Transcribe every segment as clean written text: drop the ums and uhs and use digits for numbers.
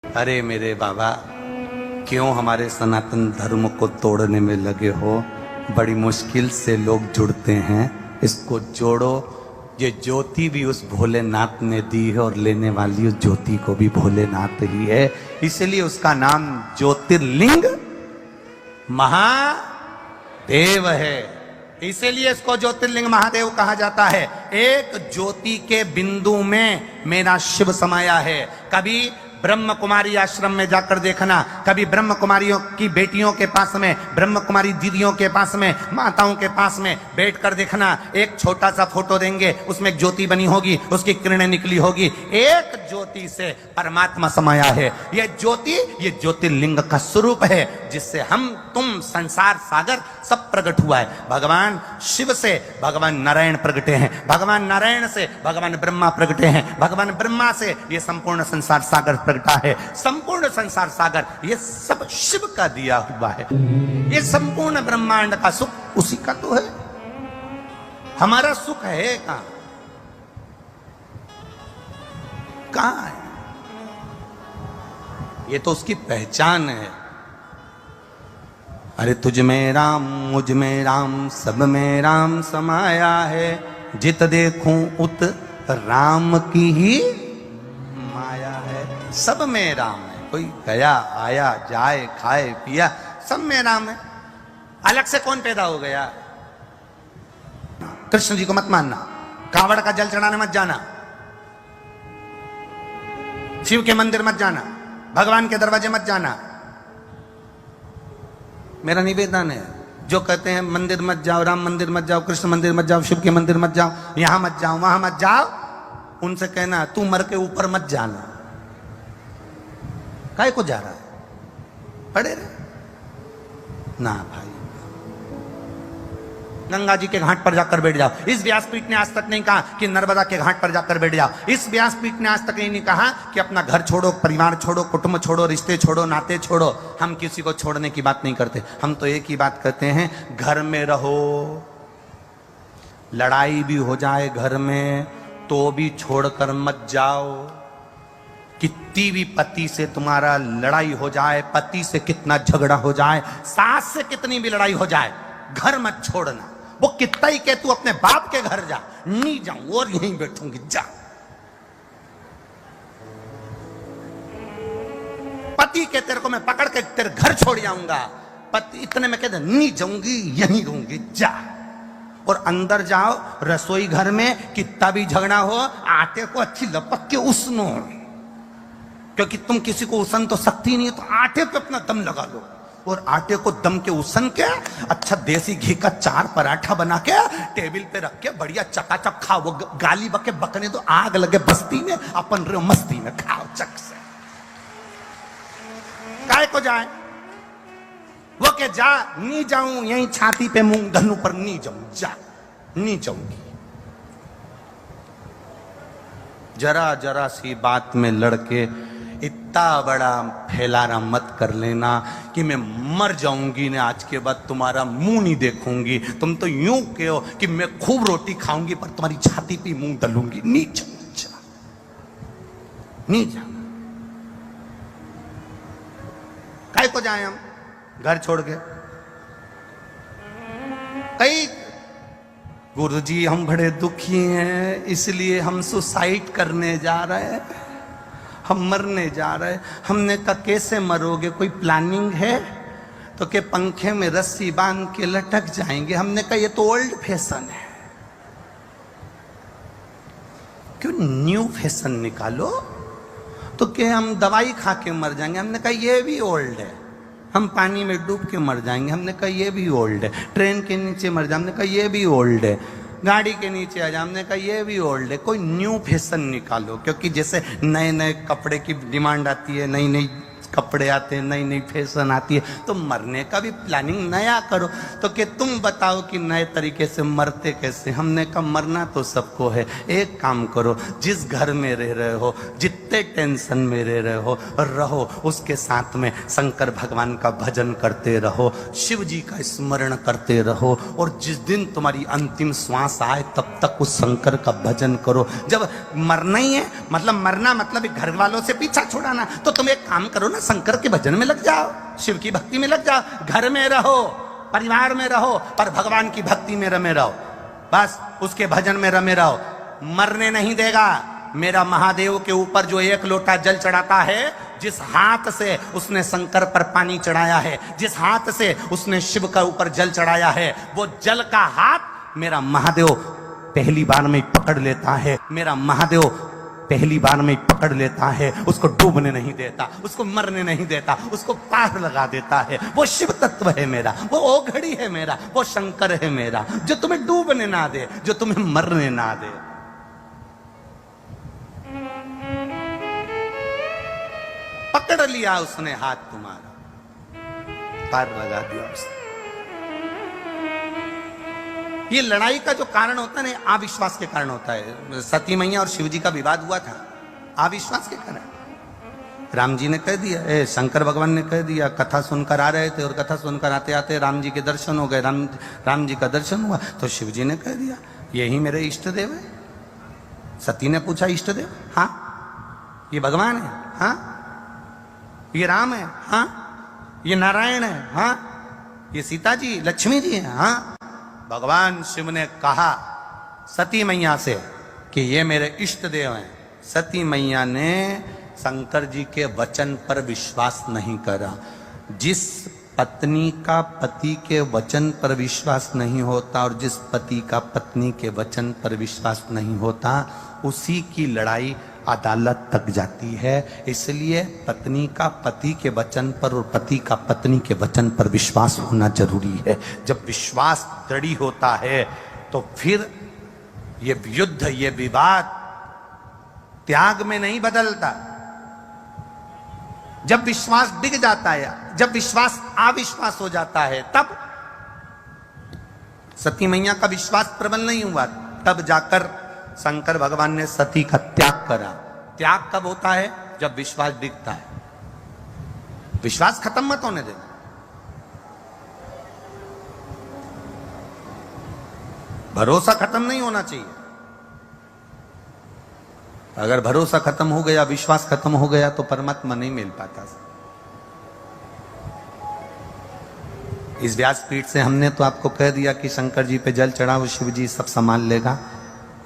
अरे मेरे बाबा, क्यों हमारे सनातन धर्म को तोड़ने में लगे हो? बड़ी मुश्किल से लोग जुड़ते हैं, इसको जोड़ो। ये ज्योति भी उस भोलेनाथ ने दी है और लेने वाली उस ज्योति को भी भोलेनाथ ही है, इसलिए उसका नाम ज्योतिर्लिंग महादेव है। इसीलिए इसको ज्योतिर्लिंग महादेव कहा जाता है। एक ज्योति के बिंदु में मेरा शिव समाया है। कभी ब्रह्म कुमारी आश्रम में जाकर देखना, कभी ब्रह्म कुमारियों की बेटियों के पास में, ब्रह्म कुमारी दीदियों के पास में, माताओं के पास में बैठकर देखना। एक छोटा सा फोटो देंगे, उसमें एक ज्योति बनी होगी, उसकी किरणें निकली होगी। एक ज्योति से परमात्मा समाया है। यह ज्योति, ये ज्योतिर्लिंग का स्वरूप है, जिससे हम तुम संसार सागर सब प्रकट हुआ है। भगवान शिव से भगवान नारायण प्रगटे हैं, भगवान नारायण से भगवान ब्रह्मा प्रगटे हैं, भगवान ब्रह्मा से ये संपूर्ण संसार सागर प्रगटा है। संपूर्ण संसार सागर ये सब शिव का दिया हुआ है। ये संपूर्ण ब्रह्मांड का सुख उसी का तो है। हमारा सुख है कहां? कहां है? ये तो उसकी पहचान है। अरे तुझ में राम, मुझ में राम, सब में राम समाया है। जित देखूं उत राम की ही माया है। सब में राम है। कोई गया आया जाए खाए पिया, सब में राम है। अलग से कौन पैदा हो गया? कृष्ण जी को मत मानना, कांवड़ का जल चढ़ाने मत जाना, शिव के मंदिर मत जाना, भगवान के दरवाजे मत जाना। मेरा निवेदन है, जो कहते हैं मंदिर मत जाओ, राम मंदिर मत जाओ, कृष्ण मंदिर मत जाओ, शिव के मंदिर मत जाओ, यहां मत जाओ, वहां मत जाओ, उनसे कहना तू मर के ऊपर मत जाना। काय को जा रहा है? पड़े रहे ना भाई। गंगा जी के घाट पर जाकर बैठ जाओ। इस व्यासपीठ ने आज तक नहीं कहा कि नर्मदा के घाट पर जाकर बैठ जाओ। इस व्यासपीठ ने आज तक नहीं कहा कि अपना घर छोड़ो, परिवार छोड़ो, कुटुंब छोड़ो, रिश्ते छोड़ो, नाते छोड़ो। हम किसी को छोड़ने की बात नहीं करते। हम तो एक ही बात करते हैं, घर में रहो। लड़ाई भी हो जाए घर में तो भी छोड़कर मत जाओ। कितनी भी पति से तुम्हारा लड़ाई हो जाए, पति से कितना झगड़ा हो जाए, सास से कितनी भी लड़ाई हो जाए, घर मत छोड़ना। वो कितना ही के तू अपने बाप के घर जा, नहीं जाऊं और यहीं बैठूंगी, जा। पति के तेरे को मैं पकड़ के तेरे घर छोड़ जाऊंगा, पति इतने में कहते नहीं जाऊंगी, यहीं रहूंगी, जा। और अंदर जाओ, रसोई घर में कितना भी झगड़ा हो, आटे को अच्छी लपक के उसनो, क्योंकि तुम किसी को उसन तो सकती नहीं है, तो आटे पे अपना दम लगा लो। और आटे को दम के उसन के अच्छा देसी घी का 4 पराठा बना के टेबल पे रख के बढ़िया चकाचक खाओ। वो गाली बके बकने तो आग लगे बस्ती में, अपन रे मस्ती में खाओ चक से। काय को जाए? वो के जा, नहीं जाऊं, यहीं छाती पे मूंग धनु पर नहीं जाऊं, जा, नहीं जाऊंगी। जरा जरा सी बात में लड़के इतना बड़ा फैलाना मत कर लेना कि मैं मर जाऊंगी ना, आज के बाद तुम्हारा मुंह नहीं देखूंगी। तुम तो यूं कहो कि मैं खूब रोटी खाऊंगी पर तुम्हारी छाती पे मुंह दलूंगी। नहीं जाना, नहीं जाना। काय को जाए हम घर छोड़ के? कई गुरुजी हम बड़े दुखी हैं, इसलिए हम सुसाइड करने जा रहे हैं, हम मरने जा रहे हैं। हमने कहा कैसे मरोगे, कोई प्लानिंग है? तो के पंखे में रस्सी बांध के लटक जाएंगे। हमने कहा ये तो ओल्ड फैशन है, क्यों न्यू फैशन निकालो? तो के हम दवाई खा के मर जाएंगे। हमने कहा ये भी ओल्ड है। हम पानी में डूब के मर जाएंगे। हमने कहा ये भी ओल्ड है। ट्रेन के नीचे मर जाए, हमने कहा ये भी ओल्ड है। गाड़ी के नीचे आ जाए, हमने कहा ये भी ओल्ड है। कोई न्यू फैशन निकालो, क्योंकि जैसे नए नए कपड़े की डिमांड आती है, नई नई कपड़े आते हैं, नई नई फैशन आती है, तो मरने का भी प्लानिंग नया करो। तो कि तुम बताओ कि नए तरीके से मरते कैसे। हमने कहा मरना तो सबको है, एक काम करो, जिस घर में रह रहे हो, जितने टेंशन में रह रहे हो रहो, उसके साथ में शंकर भगवान का भजन करते रहो, शिव जी का स्मरण करते रहो, और जिस दिन तुम्हारी अंतिम श्वास आए तब तक उस शंकर का भजन करो। जब मरना ही है, मतलब मरना मतलब घर वालों से पीछा छुड़ाना, तो तुम एक काम करो ना, शंकर के भजन में लग जाओ, शिव की भक्ति में लग जाओ। घर में रहो, परिवार में रहो, पर भगवान की भक्ति में रमे रहो, बस उसके भजन में रमे रहो। मरने नहीं देगा। मेरा महादेव के ऊपर जो 1 लोटा जल चढ़ाता है, जिस हाथ से उसने शंकर पर पानी चढ़ाया है, जिस हाथ से उसने शिव का ऊपर जल चढ़ाया है, वो जल का हाथ मेरा महादेव पहली बार में पकड़ लेता है। मेरा महादेव पहली बार में पकड़ लेता है, उसको डूबने नहीं देता, उसको मरने नहीं देता, उसको पार लगा देता है। वो शिव तत्व है मेरा, वो ओघड़ी है मेरा, वो शंकर है मेरा, जो तुम्हें डूबने ना दे, जो तुम्हें मरने ना दे। पकड़ लिया उसने हाथ तुम्हारा, पार लगा दिया उसने। ये लड़ाई का जो कारण होता है ना, अविश्वास के कारण होता है। सती मैया और शिव जी का विवाद हुआ था अविश्वास के कारण। राम जी ने कह दिया, शंकर भगवान ने कह दिया, कथा सुनकर आ रहे थे और कथा सुनकर आते आते राम जी के दर्शन हो गए, राम जी का दर्शन हुआ, तो शिव जी ने कह दिया यही मेरे इष्ट देव है। सती ने पूछा इष्ट देव? हाँ। ये भगवान है? हाँ। ये राम है? हाँ। ये नारायण है? हाँ। ये सीता जी, लक्ष्मी जी है? हाँ। भगवान शिव ने कहा सती मैया से कि ये मेरे इष्ट देव हैं। सती मैया ने शंकर जी के वचन पर विश्वास नहीं करा। जिस पत्नी का पति के वचन पर विश्वास नहीं होता और जिस पति का पत्नी के वचन पर विश्वास नहीं होता, उसी की लड़ाई अदालत तक जाती है। इसलिए पत्नी का पति के वचन पर और पति का पत्नी के वचन पर विश्वास होना जरूरी है। जब विश्वास दृढ़ होता है तो फिर ये युद्ध, ये विवाद त्याग में नहीं बदलता। जब विश्वास डिग जाता है, जब विश्वास अविश्वास हो जाता है, तब सती मैया का विश्वास प्रबल नहीं हुआ, तब जाकर शंकर भगवान ने सती का त्याग करा। त्याग कब होता है? जब विश्वास डिगता है। विश्वास खत्म मत होने देना। भरोसा खत्म नहीं होना चाहिए। अगर भरोसा खत्म हो गया, विश्वास खत्म हो गया, तो परमात्मा नहीं मिल पाता। इस व्यासपीठ से हमने तो आपको कह दिया कि शंकर जी पे जल चढ़ाओ, शिव जी सब संभाल लेगा।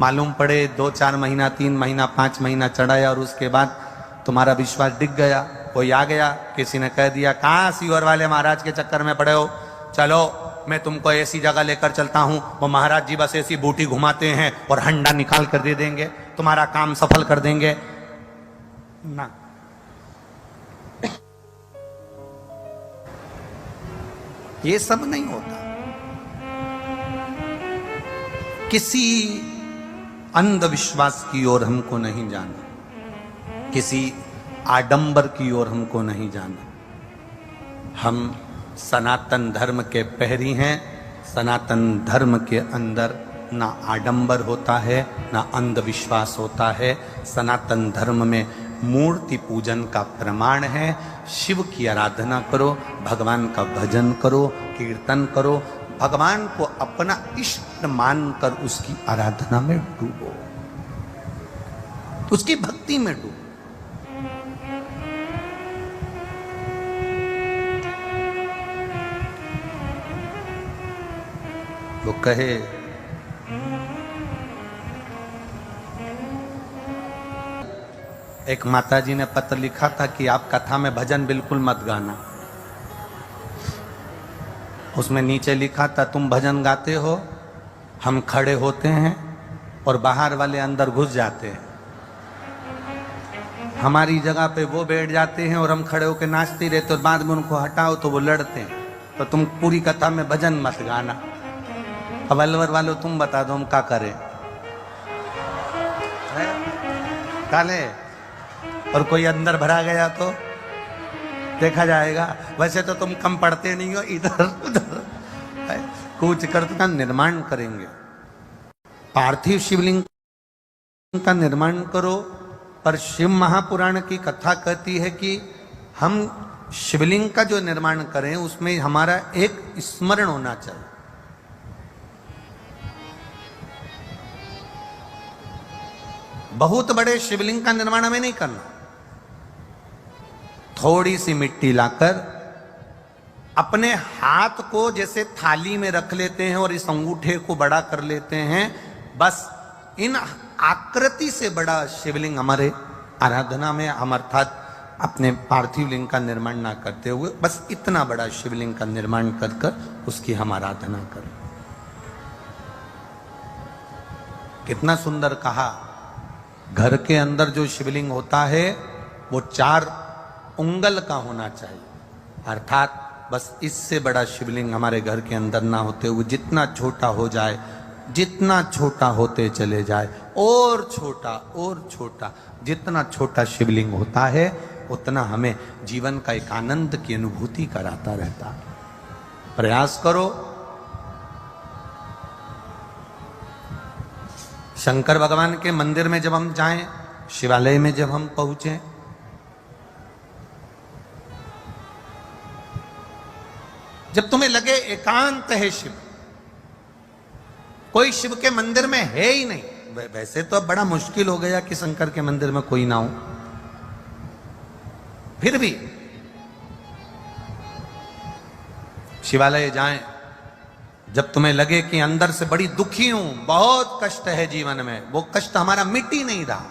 मालूम पड़े 2-4 महीना, 3 महीना, 5 महीना चढ़ाया और उसके बाद तुम्हारा विश्वास डिग गया, कोई आ गया, किसी ने कह दिया कहाँ सीवर वाले महाराज के चक्कर में पड़े हो, चलो मैं तुमको ऐसी जगह लेकर चलता हूं, वो महाराज जी बस ऐसी बूटी घुमाते हैं और हंडा निकाल कर दे देंगे, तुम्हारा काम सफल कर देंगे ना। ये सब नहीं होता। किसी अंधविश्वास की ओर हमको नहीं जाना, किसी आडंबर की ओर हमको नहीं जाना। हम सनातन धर्म के पहरी हैं। सनातन धर्म के अंदर ना आडंबर होता है, ना अंधविश्वास होता है। सनातन धर्म में मूर्ति पूजन का प्रमाण है। शिव की आराधना करो, भगवान का भजन करो, कीर्तन करो, भगवान को अपना इष्ट मानकर उसकी आराधना में डूबो, उसकी भक्ति में डूबो। वो कहे एक माताजी ने पत्र लिखा था कि आप कथा में भजन बिल्कुल मत गाना। उसमें नीचे लिखा था तुम भजन गाते हो, हम खड़े होते हैं और बाहर वाले अंदर घुस जाते हैं। हमारी जगह पे वो बैठ जाते हैं और हम खड़े होकर नाचते रहते और बाद में उनको हटाओ तो वो लड़ते हैं। तो तुम पूरी कथा में भजन मत गाना। अब अलवर वालों तुम बता दो हम क्या करें? काले और कोई अंदर भरा गया तो देखा जाएगा। वैसे तो तुम कम पढ़ते नहीं हो, इधर उधर कूच कर का निर्माण करेंगे। पार्थिव शिवलिंग का निर्माण करो। पर शिव महापुराण की कथा कहती है कि हम शिवलिंग का जो निर्माण करें उसमें हमारा एक स्मरण होना चाहिए। बहुत बड़े शिवलिंग का निर्माण हमें नहीं करना। थोड़ी सी मिट्टी लाकर अपने हाथ को जैसे थाली में रख लेते हैं और इस अंगूठे को बड़ा कर लेते हैं, बस इन आकृति से बड़ा शिवलिंग हमारे आराधना में हम अर्थात अपने पार्थिव लिंग का निर्माण ना करते हुए बस इतना बड़ा शिवलिंग का निर्माण कर कर उसकी हम आराधना करें। कितना सुंदर कहा। घर के अंदर जो शिवलिंग होता है वो 4 उंगल का होना चाहिए, अर्थात बस इससे बड़ा शिवलिंग हमारे घर के अंदर ना होते हुए जितना छोटा हो जाए, जितना छोटा होते चले जाए और छोटा, जितना छोटा शिवलिंग होता है उतना हमें जीवन का एक आनंद की अनुभूति कराता रहता। प्रयास करो। शंकर भगवान के मंदिर में जब हम जाएं, शिवालय में जब हम पहुंचे, जब तुम्हें लगे एकांत है शिव, कोई शिव के मंदिर में है ही नहीं। वैसे तो अब बड़ा मुश्किल हो गया कि शंकर के मंदिर में कोई ना हो, फिर भी शिवालय जाएं, जब तुम्हें लगे कि अंदर से बड़ी दुखी हूं, बहुत कष्ट है जीवन में, वो कष्ट हमारा मिट ही नहीं रहा,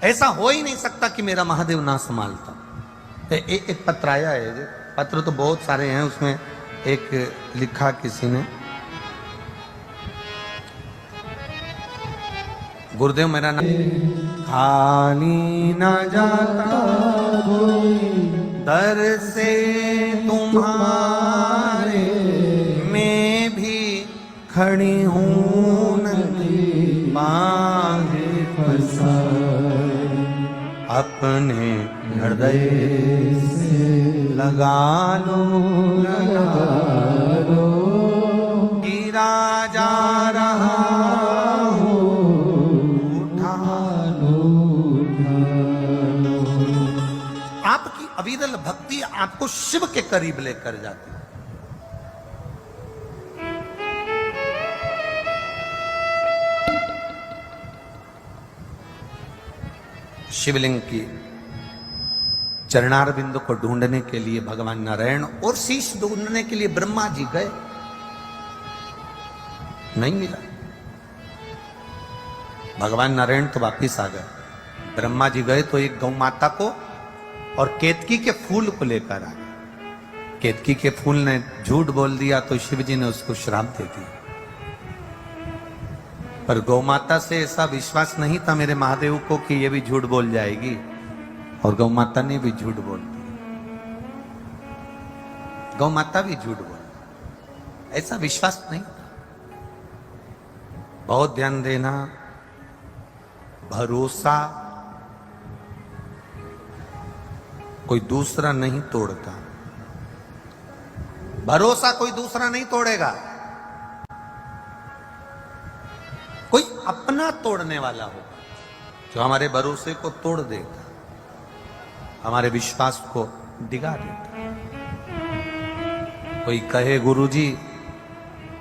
ऐसा हो ही नहीं सकता कि मेरा महादेव ना संभालता। एक पत्र आया है, पत्र तो बहुत सारे हैं, उसमें एक लिखा किसी ने, गुरुदेव मेरा नाम खाली न जाता दर से तुम्हारे, मैं भी खड़ी हूं नदी मांगे फंसाए, अपने हृदय से लगा लो गिरा जा रहा अविरल भक्ति आपको शिव के करीब लेकर जाती है। शिवलिंग की चरणार बिंदु को ढूंढने के लिए भगवान नारायण और शीश ढूंढने के लिए ब्रह्मा जी गए, नहीं मिला। भगवान नारायण तो वापिस आ गए, ब्रह्मा जी गए तो एक गौ माता को और केतकी के फूल को लेकर आ गए। केतकी के फूल ने झूठ बोल दिया तो शिव जी ने उसको श्राप दे दिया, पर गौ माता से ऐसा विश्वास नहीं था मेरे महादेव को कि ये भी झूठ बोल जाएगी, और गौ माता ने भी झूठ बोल दिया। गौ माता भी झूठ बोल, ऐसा विश्वास नहीं था। बहुत ध्यान देना, भरोसा कोई दूसरा नहीं तोड़ता, भरोसा कोई दूसरा नहीं तोड़ेगा, कोई अपना तोड़ने वाला होगा जो हमारे भरोसे को तोड़ देगा, हमारे विश्वास को डिगा देगा। कोई कहे गुरुजी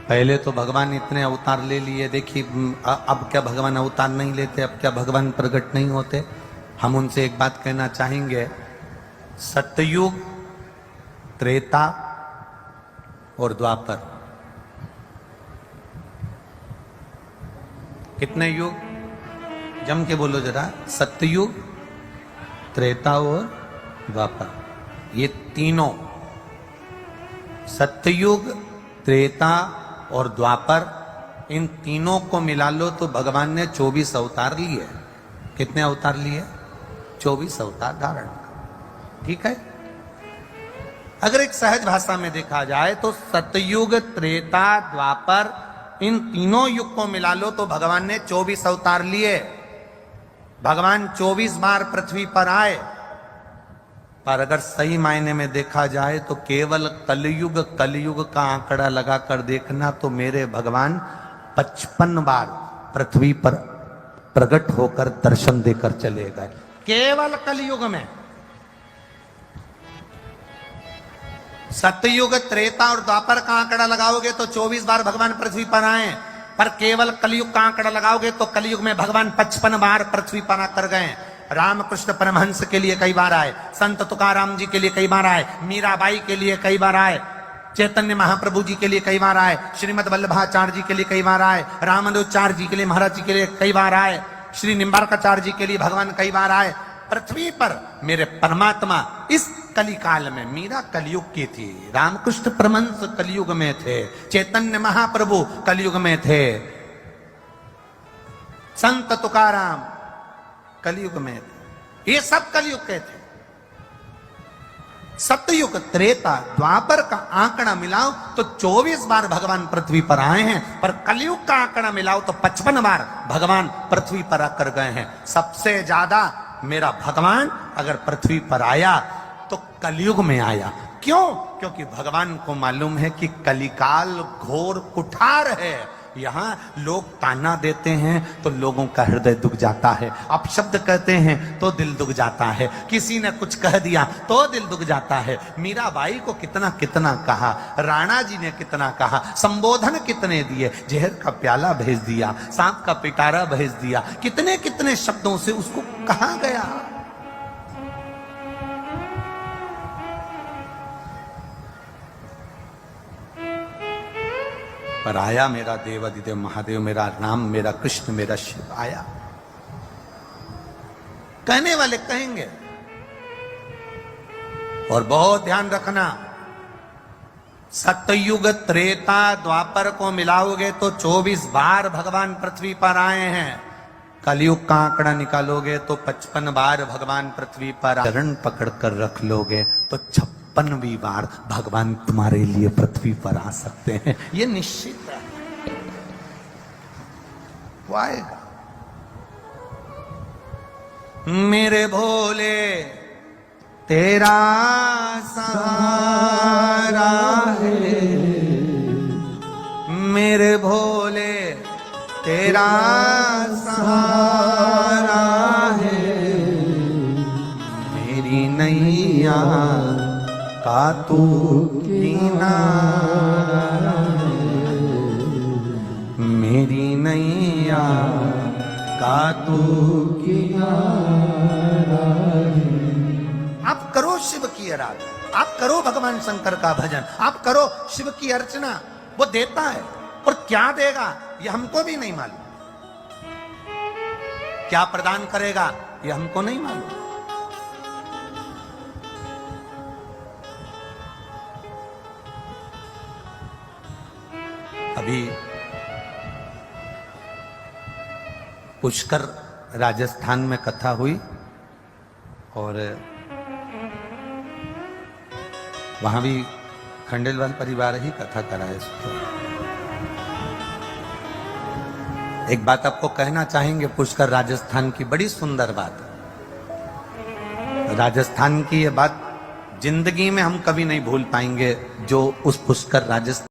पहले तो भगवान इतने अवतार ले लिए, देखिए अब क्या भगवान अवतार नहीं लेते, अब क्या भगवान प्रकट नहीं होते। हम उनसे एक बात कहना चाहेंगे, सतयुग, त्रेता और द्वापर, कितने युग जम के बोलो जरा, सतयुग, त्रेता और द्वापर, ये तीनों, सतयुग, त्रेता और द्वापर, इन तीनों को मिला लो तो भगवान ने 24 अवतार लिए। कितने अवतार लिए? 24 अवतार धारण। ठीक है। अगर एक सहज भाषा में देखा जाए तो सतयुग, त्रेता, द्वापर, इन तीनों युग को मिला लो तो भगवान ने 24 अवतार लिए। भगवान 24 बार पृथ्वी पर आए, पर अगर सही मायने में देखा जाए तो केवल कलयुग का आंकड़ा लगाकर देखना तो मेरे भगवान 55 बार पृथ्वी पर प्रकट होकर दर्शन देकर चले गए, केवल कलयुग में। सतयुग, त्रेता और द्वापर का आंकड़ा लगाओगे तो 24 बार भगवान पृथ्वी पर आए, पर केवल कलयुग का आंकड़ा लगाओगे तो कलयुग में भगवान 55 बार पृथ्वी पर आकर गए। रामकृष्ण परमहंस के लिए कई बार आए, संत तुकाराम जी के लिए कई बार आए, मीराबाई के लिए कई बार आए, चैतन्य महाप्रभु जी के लिए कई बार आए, श्रीमद वल्लभाचार्य जी के लिए कई बार आए, रामानुजाचार्य जी के लिए, महाराज जी के लिए कई बार आए, श्री निम्बार्काचार्य जी के लिए भगवान कई बार आए। पृथ्वी पर मेरे परमात्मा इस कलिकाल में, मीरा कलयुग की थी, रामकृष्ण परमहंस कलयुग में थे, चैतन्य महाप्रभु कलयुग में थे, संत तुकाराम कलयुग में थे, ये सब कलयुग के थे। सतयुग, त्रेता, द्वापर का आंकड़ा मिलाओ तो 24 बार भगवान पृथ्वी पर आए हैं, पर कलयुग का आंकड़ा मिलाओ तो 55 बार भगवान पृथ्वी पर आकर गए हैं। सबसे ज्यादा मेरा भगवान अगर पृथ्वी पर आया तो कलयुग में आया। क्यों? क्योंकि भगवान को मालूम है कि कलिकाल घोर कुठार है, यहां लोग ताना देते हैं तो लोगों का हृदय दुख जाता है, अपशब्द कहते हैं तो दिल दुख जाता है, किसी ने कुछ कह दिया तो दिल दुख जाता है। मीराबाई को कितना कितना कहा, राणा जी ने कितना कहा, संबोधन कितने दिए, जहर का प्याला भेज दिया, सांप का पिटारा भेज दिया, कितने कितने शब्दों से उसको कहा गया। पर आया मेरा देवादिदेव महादेव, मेरा राम, मेरा कृष्ण, मेरा शिव आया। कहने वाले कहेंगे, और बहुत ध्यान रखना, सतयुग, त्रेता, द्वापर को मिलाओगे तो 24 बार भगवान पृथ्वी पर आए हैं। कलयुग का आंकड़ा निकालोगे तो 55 बार भगवान पृथ्वी पर, चरण पकड़कर रख लोगे तो 56वीं बार भगवान तुम्हारे लिए पृथ्वी पर आ सकते हैं। ये निश्चित है, वो आएगा। मेरे भोले तेरा सहारा है, मेरे भोले तेरा सहारा है, मेरी नैया का तू किनारा है, मेरी नैया का तू किनारा है। आप करो शिव की आराधना, आप करो भगवान शंकर का भजन, आप करो शिव की अर्चना, वो देता है। और क्या देगा ये हमको भी नहीं मालूम, क्या प्रदान करेगा ये हमको नहीं मालूम। अभी पुष्कर राजस्थान में कथा हुई और वहां भी खंडेलवाल परिवार ही कथा करा है। एक बात आपको कहना चाहेंगे, पुष्कर राजस्थान की बड़ी सुंदर बात, राजस्थान की ये बात जिंदगी में हम कभी नहीं भूल पाएंगे, जो उस पुष्कर राजस्थान